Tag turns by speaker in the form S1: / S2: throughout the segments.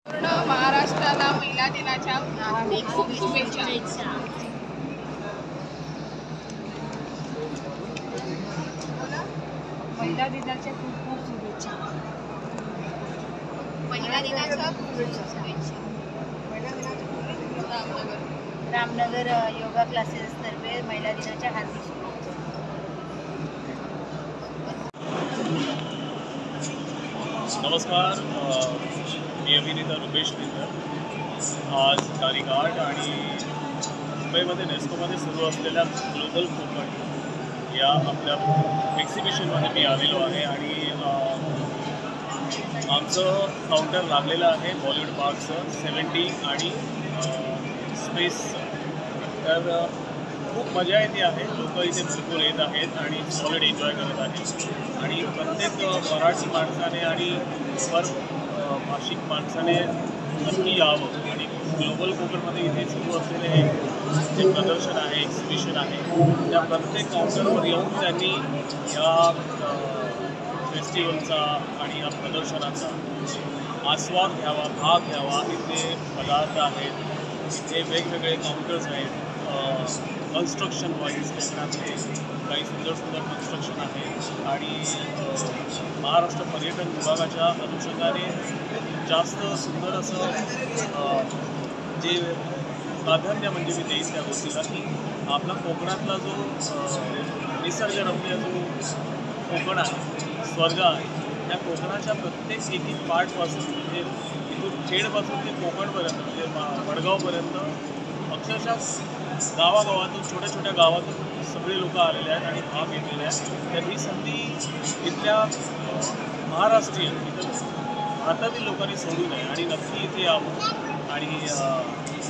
S1: पूर्ण महाराष्ट्राला महिला दिनाच्या खूप खूप शुभेच्छा.
S2: महिला दिनाच्या खूप खूप शुभेच्छा.
S1: महिला दिनाच्या खूप शुभेच्छा.
S2: रामनगर योगा क्लासेस तर्फे महिला दिनाच्या हार्दिक शुभेच्छा.
S3: नमस्कार, मी अभिनेता रुपेश मित्र. आज तारीख 8 आणि मुंबईमध्ये नेस्कोमध्ये सुरू असलेल्या ग्लोबल कोकण या आपल्या एक्झिबिशनमध्ये मी आलेलो आहे आणि आमचं काउंटर लागलेलं आहे बॉलिवूड पार्कचं 70 आणि स्पेसचं. तर खूप मजा येते आहे. लोक इथे भरपूर येत आहेत आणि सॉलिड एन्जॉय करत आहेत आणि प्रत्येक मराठी माणसाने आणि भाषिक माणसाने नक्की यावं आणि ग्लोबल कोकणमध्ये इथे सुरू असलेले हे जे प्रदर्शन आहे, एक्झिबिशन आहे, त्या प्रत्येक काउंटरवर येऊन त्यांनी या फेस्टिवलचा आणि या प्रदर्शनाचा आस्वाद घ्यावा, भाग घ्यावा. इथे पदार्थ आहेत, इथे वेगवेगळे काउंटर्स आहेत. कन्स्ट्रक्शन वाईज कोकणातले काही सुंदर सुंदर कन्स्ट्रक्शन आहे आणि महाराष्ट्र पर्यटन विभागाच्या अनुषंगाने जास्त सुंदर असं जे प्राधान्य म्हणजे मी देईन त्या गोष्टीला की आपला कोकणातला जो निसर्गरम्य जो कोकण आहे, स्वर्ग आहे, त्या कोकणाच्या प्रत्येक एक पार्टपासून म्हणजे इथून खेडपासून ते कोकणपर्यंत म्हणजे वडगावपर्यंत अक्षरशः गावागावातून छोट्या छोट्या गावातून सगळे लोक आलेले आहेत आणि भाग घेतलेले आहेत. तर ही संधी इथल्या महाराष्ट्रीयन इथं भारतातील लोकांनी सोडू नये आणि नक्की इथे यावं आणि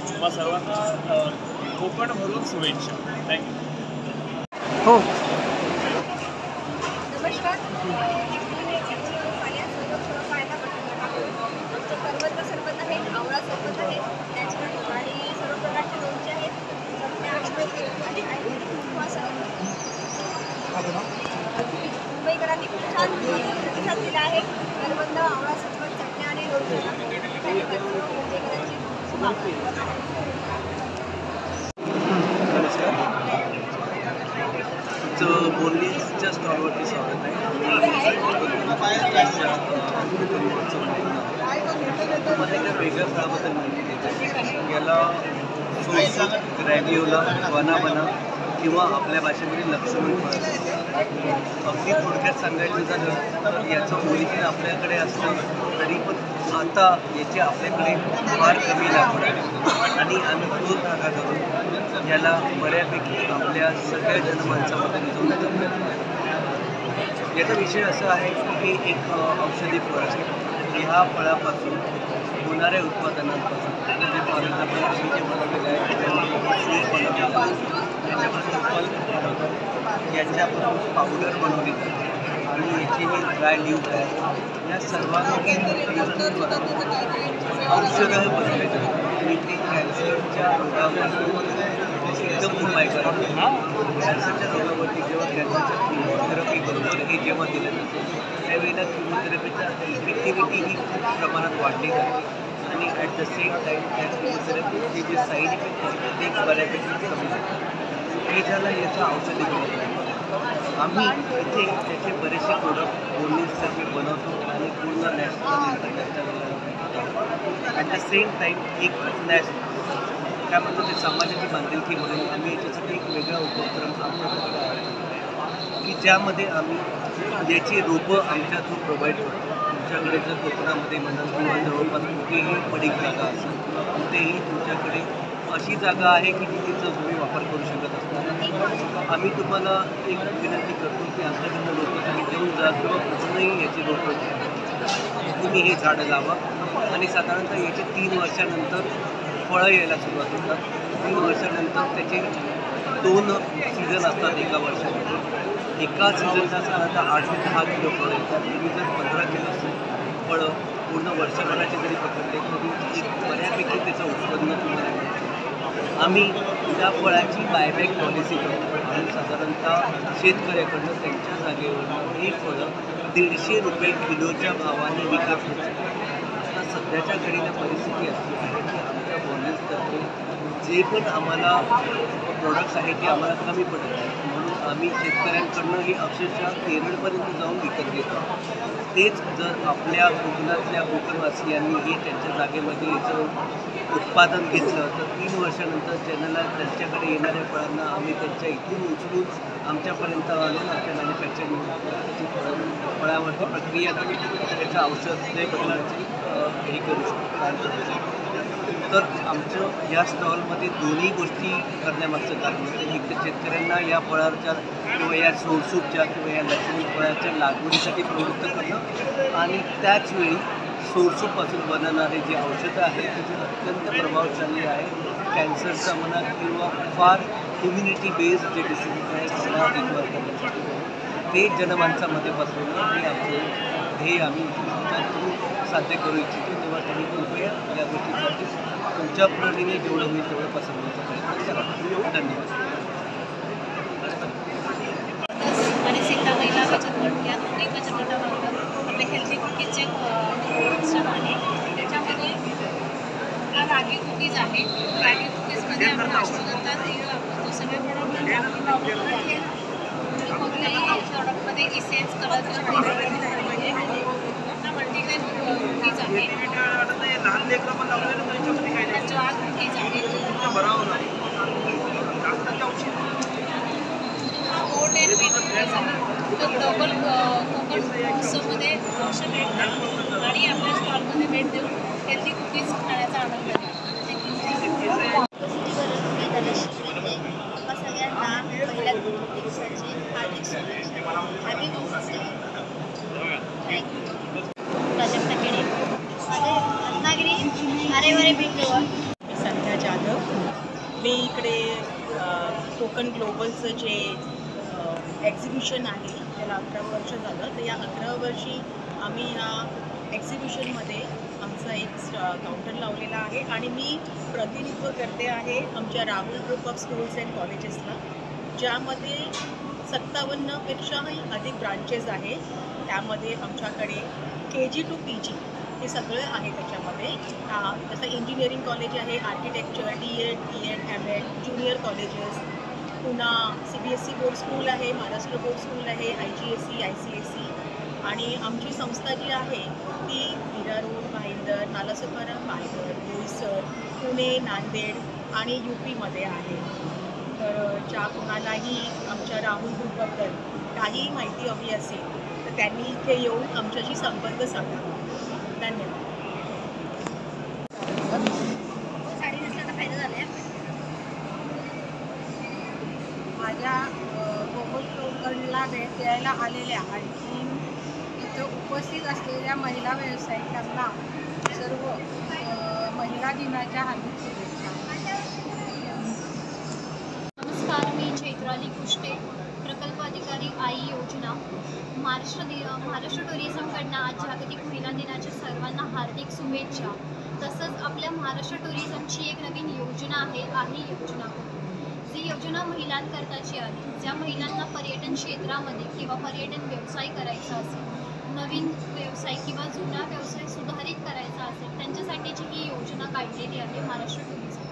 S3: तुम्हा सर्वांना कोकण भरून शुभेच्छा. थँक्यू.
S4: हो.
S1: नमस्कार. सर्वत्र सरबत आहे, आवळा सरबत आहे, नॅचरल आणि सर्व प्रकारचे लोणचे आहेत. आणि उपवास आहे. मुंबईकरांनी खूप छान प्रतिसाद दिला आहे. करवंद, आवळा सरबत, चटण्या आणि लोणचे मुंबईकरांची खूप आभार.
S4: तुमचं बोलणीच्या स्टॉलवरती स्वागत आहे. तुम्हाला एका वेगळ्या फळाबद्दल माहिती देतो. याला सोसू, ग्रॅडिओला, वनाबना किंवा आपल्या भाषेमध्ये लक्ष्मण फळ असतं. अगदी थोडक्यात सांगायचं झालं तर याचं ओरिजिन आपल्याकडे असतं, तरी पण आता याची आपल्याकडे फार कमी लागवड आहे आणि आम्ही तो धागा करून याला बऱ्यापैकी आपल्या सगळ्या जनमानसामध्ये रुजवण्याचा प्रयत्न आहे. याचा विषय असा आहे की हे एक औषधी फळ आहे. ह्या फळापासून होणाऱ्या उत्पादनांपासून म्हणजे फॉर एक्झाम्पल आम्ही जे बनवलेलं आहे त्याच्यामध्ये सूप बनवलेलं आहे, त्याच्यापासून पल्प बनवतात, याच्यापासून पावडर बनवली जाते आणि याची ही ड्राय लीव्ह आहे. या सर्वांमध्ये औषधं बनवले जातात आणि ते कॅन्सरच्या रोगावर एकदम उपाय करतात. कॅन्सरच्या रोगावरती जेव्हा कॅन्सरच्या किमोथेरपी बरोबर हे जेव्हा दिलं जातं त्यावेळेला किमोथेरपीचा इफेक्टिव्हिटी ही खूप प्रमाणात वाढली जाते आणि ॲट द सेम टाईम त्या किमोथेरपीचे जे साईड इफेक्ट असतात ते बऱ्यापैकी कमी जातात. हे झालं याचं औषधी गुण. आम्ही इथे त्याचे बरेचसे प्रोडक्ट बोलणीसाठी बनवतो आणि पूर्ण national international at the same time एक काय म्हणतो ते समाजाची बांधिलकी म्हणून आम्ही याच्यासाठी एक वेगळा उपक्रम आमच्याकडे आहे की ज्यामध्ये आम्ही याची रोपं आमच्या थ्रू प्रोव्हाइड करतो. तुमच्याकडे जर कोकणामध्ये म्हणाल किंवा जवळपास कुठेही पडीक जागा असेल किंवा कुठेही तुमच्याकडे अशी जागा आहे की तिथेचा तुम्ही वापर करू शकत असताना आम्ही तुम्हाला एक विनंती करतो की आमच्याकडनं रोपं तुम्ही देऊन जा किंवा कुठूनही याची रोपं तुम्ही हे झाडं लावा आणि साधारणतः याचे 3 वर्षानंतर फळं यायला सुरुवात होतात. 3 वर्षानंतर त्याचे 2 सीझन असतात एका वर्षामध्ये. एका सीझनला साधारणतः 8 ते 10 किलो फळं येतात. तुम्ही जर 15 किलो फळं पूर्ण वर्षभराचे जरी पकडले तरी बऱ्यापैकी त्याचं उत्पन्न तुम्हाला मिळतं. आम्ही त्या फळाची बायबॅक पॉलिसी करतो आणि साधारणतः शेतकऱ्याकडनं त्यांच्या जागेवर ही फळं 150 रुपये किलोच्या भावाने विकत होतात. आता सध्याच्या घडीला परिस्थिती अशी आहे की आमच्या बॉलिवूडतर्फे जे पण आम्हाला प्रोडक्ट्स आहेत ते आम्हाला कमी पडत आहेत, म्हणून आम्ही शेतकऱ्यांकडनं ही अक्षरशः केरळपर्यंत जाऊन विकत घेतो. तेच जर आपल्या कोकणातल्या कोकणवासियांनी हे त्यांच्या जागेमध्ये याचं उत्पादन घेतलं तर 3 वर्षानंतर त्यांना त्यांच्याकडे येणाऱ्या फळांना आम्ही त्यांच्या इथून उचलून आमच्यापर्यंत आणून आमच्या मॅन्युफॅक्चरिंग त्याची फळावरती प्रक्रिया करून त्याचं औषध बनवण्याची हे करू शकतो, काम करू शकतो. तर आमचं या स्टॉलमध्ये दोन्ही गोष्टी करण्यामागचं कारण होतं. एक तर शेतकऱ्यांना या फळाच्या किंवा या सोरसूपच्या किंवा या लक्ष्मी फळाच्या लागवडीसाठी प्रवृत्त करणं आणि त्याचवेळी सोरसूपपासून बनवणारे जे औषधं आहेत ते जे अत्यंत प्रभावशाली आहे, कॅन्सरचा म्हणा किंवा फार इम्युनिटी बेस्ड जे डिसीजेस आहेत त्याला रिकवर करण्यासाठी ते जनमानसामध्ये बसवणं हे आमचं ध्येय आम्ही तुमच्या थ्रू साध्य करू इच्छितो. तेव्हा तुम्ही कृपया या गोष्टीसाठी तुमच्या परीने जेवढं होईल तेवढं पसरवण्याचा प्रयत्न करा. धन्यवाद.
S2: आणि सीता महिला बचत गट या दोन्ही बचत गटामार्फत आपले हेल्दी कुकीजचे सिस्टम आहे. त्याच्यामध्ये हा रागी कुकीज आहे. रागी कुकीजमध्ये आपण अश्वगंधा तेल वापरतो. सगळ्या प्रॉडक्टमध्ये रागी वापरतो आहे. कोणत्याही प्रॉडक्टमध्ये इसेन्स कलर मल्टीग्रेन कुकीज आहे. ज्वार कुकीज आहे. गोड अँड व्हीट कुकीज आहे. तर डबल कोकण महोत्सवमध्ये अवश्य भेट द्या आणि आपल्या स्टॉलमध्ये भेट देऊन हेल्दी कुकीज खाण्याचा आनंद घ्या.
S1: सगळ्यांना पहिल्या दिवसाची हार्दिक शुभेच्छा. हॅपी
S2: प्राजक्ता खेडे,
S1: माझे रत्नागिरी अरेवरे भेटलो.
S5: संध्या जाधव. मी इकडे कोकण ग्लोबलचं जे एक्झिबिशन आहे त्याला 11 वर्ष झालं. तर या 11 वर्षी आम्ही ह्या एक्झिबिशनमध्ये आमचा एक काउंटर लावलेला आहे आणि मी प्रतिनिधित्व करते आहे आमच्या Rahul group of schools and कॉलेजेसला, ज्यामध्ये 57पेक्षाही अधिक ब्रांचेस आहेत. त्यामध्ये आमच्याकडे KG to PG हे सगळं आहे. त्याच्यामध्ये जसं इंजिनिअरिंग कॉलेज आहे, architecture, DED, B.Ed, M.Ed, junior colleges, पुन्हा CBSE बोर्ड स्कूल आहे, महाराष्ट्र बोर्ड स्कूल आहे, IGSE, ICSE आणि आमची संस्था जी आहे ती मीरा रोड, भाईंदर, नालासोपारा, पालघर, बोईसर, पुणे, नांदेड आणि UPमध्ये आहे. तर ज्या कोणालाही आमच्या राहुल ग्रुपबद्दल काही माहिती हवी असेल तर त्यांनी इथे येऊन आमच्याशी संपर्क साधावा. धन्यवाद.
S1: साडी नेसल्याचा फायदा झाला आहे. माझ्या कोकण कोकणला भेट द्यायला आलेल्या आणखी इथं उपस्थित असलेल्या महिला व्यावसायिकांना सर्व महिला दिनाच्या हार्दिक शुभेच्छा.
S6: नमस्कार, मी चैत्राली कुष्टे, प्रकल्प अधिकारी आई योजना. महाराष्ट्र टुरिझमकडनं आज जागतिक महिला दिनाच्या सर्वांना हार्दिक शुभेच्छा. तसंच आपल्या महाराष्ट्र टुरिझमची एक नवीन योजना आहे, आई योजना. जी योजना महिलांकरताची आहे. ज्या महिलांना पर्यटन क्षेत्रामध्ये किंवा पर्यटन व्यवसाय करायचा असेल, नवीन व्यवसाय किंवा जुना व्यवसाय सुधारित करायचा असेल, त्यांच्यासाठीची ही योजना काढलेली आहे महाराष्ट्र टुरिझम.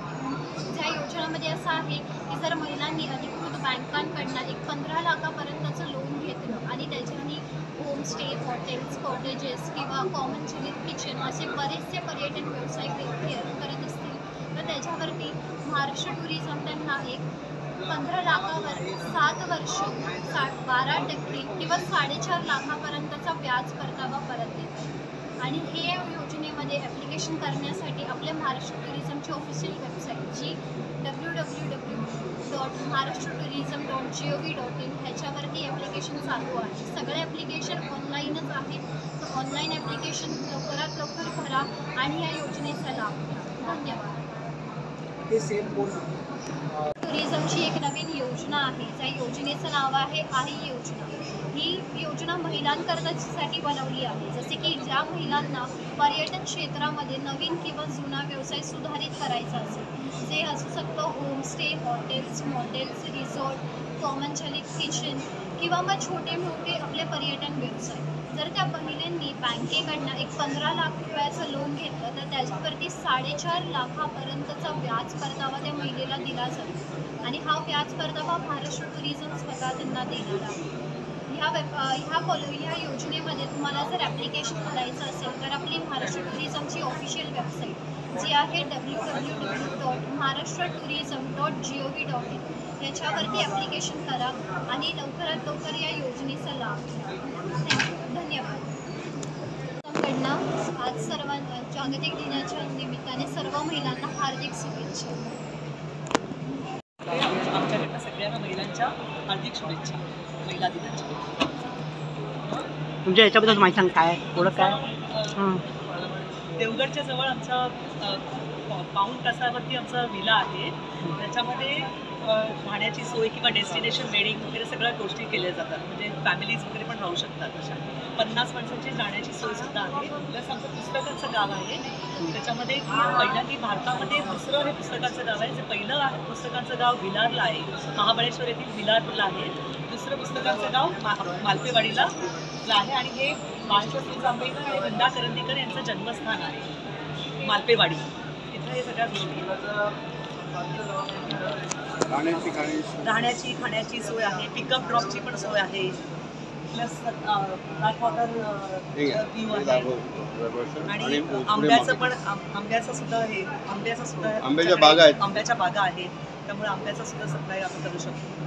S6: ज्या योजनेमध्ये असं आहे की जर महिलांनी अधिकृत बँकांकडनं एक 15 लाखापर्यंतचं लोन घेतलं आणि त्याच्याने होमस्टे, हॉटेल्स, कॉटेजेस किंवा कॉमन किचन असे बरेचसे पर्यटन व्यवसाय करत असतील तर त्याच्यावरती महाराष्ट्र टुरिझम त्यांना एक 15 लाखावर 7 वर्ष 12% किंवा 4.5 लाखापर्यंतचा व्याज परतावा परत देतात. आणि हे योजनेमध्ये ॲप्लिकेशन करण्यासाठी आपल्या महाराष्ट्र टुरिझमची ऑफिशियल वेबसाईट जी www.maharashtrtourism.gov.in ह्याच्यावरती ॲप्लिकेशन चालू आहे. सगळे ॲप्लिकेशन ऑनलाईनच आहेत. तर ऑनलाईन ॲप्लिकेशन लवकरात लवकर भरा आणि या योजनेचा लाभ घ्या. धन्यवाद. टुरिझमची एक नवीन योजना आहे. त्या योजनेचं नाव आहे आई योजना. ही योजना महिलांकरतासाठी बनवली आहे. जसे की ज्या महिलांना पर्यटन क्षेत्रामध्ये नवीन किंवा जुना व्यवसाय सुधारित करायचा असेल, जे असू शकतं homestay, hotels, motels, resort, common kitchen किंवा मग छोटे मोठे आपले पर्यटन व्यवसाय, जर त्या महिलेंनी बँकेकडनं एक 15 लाख रुपयाचं लोन घेतलं तर त्याच्यावरती 4.5 लाखापर्यंतचा व्याज परतावा त्या महिलेला दिला जातो आणि हा व्याज परतावा महाराष्ट्र टुरिझम स्वतः त्यांना देणार आहे. ह्या योजनेमध्ये तुम्हाला जर ॲप्लिकेशन करायचं असेल तर आपली महाराष्ट्र टुरिझमची ऑफिशियल वेबसाईट जी आहे www.maharashtraTourism.gov.in याच्यावरती ॲप्लिकेशन करा आणि लवकरात लवकर या योजनेचा लाभ घ्या. धन्यवाद. कडनं आज सर्वांना जागतिक दिनाच्या निमित्ताने सर्व महिलांना हार्दिक शुभेच्छा.
S7: आमच्याकडनं सगळ्या महिलांच्या हार्दिक शुभेच्छा महिला दिनाच्या.
S8: तुमच्या याच्याबद्दल माहिती सांग, काय ओळख काय?
S7: देवगडच्या जवळ आमचा पाऊण तासावरती आमचा विला आहे. त्याच्यामध्ये राहण्याची सोय किंवा डेस्टिनेशन वेडिंग वगैरे सगळ्या गोष्टी केल्या जातात. म्हणजे फॅमिलीज वगैरे पण राहू शकतात. अशा 50 माणसांची राहण्याची सोयसुद्धा आहे. प्लस आमचं पुस्तकांचं गाव आहे. त्याच्यामध्ये पहिल्यांदा भारतामध्ये दुसरं हे पुस्तकांचं गाव आहे. जे पहिलं पुस्तकांचं गाव विलारला आहे, महाबळेश्वर येथील विलारला आहे. दुसरं पुस्तकांचं गाव मालपेवाडीला आहे आणि हे बाळशास्त्री जांभेकर आणि वंदा करंदीकर यांचं जन्मस्थान आहे मालपेवाडी. इथं हे सगळ्या गोष्टी राहण्याची खाण्याची सोय आहे. पिकअप ड्रॉपची पण सोय आहे. प्लस बॅकवॉटर व्ह्यू आहे आणि आंब्याचं सुद्धा
S9: आंब्याच्या बागा आहेत.
S7: आंब्याच्या बागा आहेत. त्यामुळे आंब्याचा सुद्धा सप्लाय आपण करू शकतो.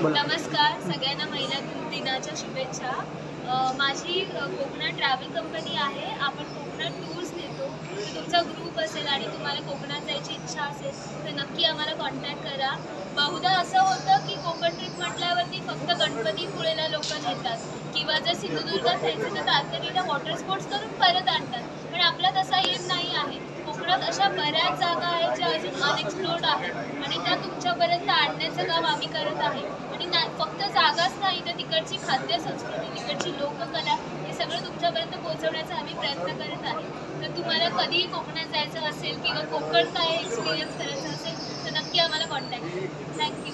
S6: नमस्कार, सगळ्यांना महिला दिनाच्या शुभेच्छा. माझी कोकणात ट्रॅव्हल कंपनी आहे. आपण कोकणात टूर्स देतो. तर तुमचा ग्रुप असेल आणि तुम्हाला कोकणात जायची इच्छा असेल तर नक्की आम्हाला कॉन्टॅक्ट करा. बहुधा असं होतं की कोकण ट्रिप म्हटल्यावरती फक्त गणपतीपुळेला लोक नेतात किंवा जर सिंधुदुर्गात जायचं तर तारकर्लीला वॉटर स्पोर्ट्स करून परत आणतात. पण आपला तसा एम नाही आहे. कोकणात अशा बऱ्याच जागा आहेत ज्या अजून अनएक्सप्लोर्ड आहेत आणि त्या तुमच्यापर्यंत आणण्याचं काम आम्ही करत आहे. आणि फक्त जागाच नाही तर तिकडची खाद्य संस्कृती, तिकडची लोककला हे सगळं तुमच्यापर्यंत पोहोचवण्याचा आम्ही प्रयत्न करत आहे. तर तुम्हाला कधीही कोकणात जायचं असेल किंवा कोकण काय एक्सपिरियन्स करायचं असेल तर नक्की आम्हाला कॉन्टॅक्ट करा. थँक्यू.